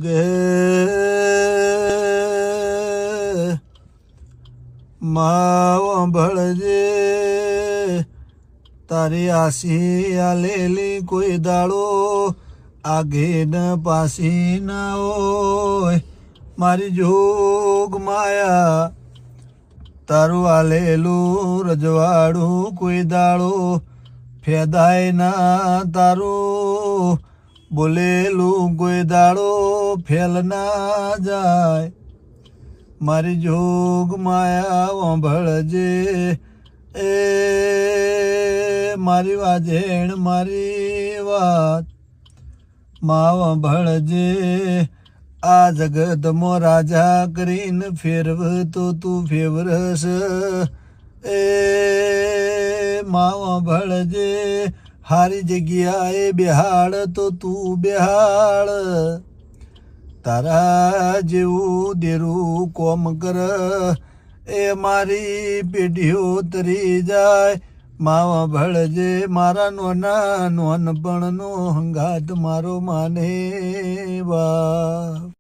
ગે માવો ભળજે તારી આસી આલેલી કોઈ દાડો આગે ન પાસી ના હોય મારી જોગ માયા તારું આલેલું રજવાડું કોઈ દાડો ફેદાય ના તારું બોલેલું કોઈ દાડો ફેલ ના જાય મારી જોગ માયા વાંભળજે એ મારી વાજેણ મારી વાત મા વાંભળજે આ જગતમાં રાજા કરીને ફેરવતો તું ફેવરસ એ મા વાંભળજે હારી જગ્યાએ બેહાડ તો તું બેહાડ તારા જેવું દેરું કોમ કર એ મારી પેઢીઓ તરી જાય માવા ભળજે મારા નોના નોનપણનો હંગાત મારો માને બાપ.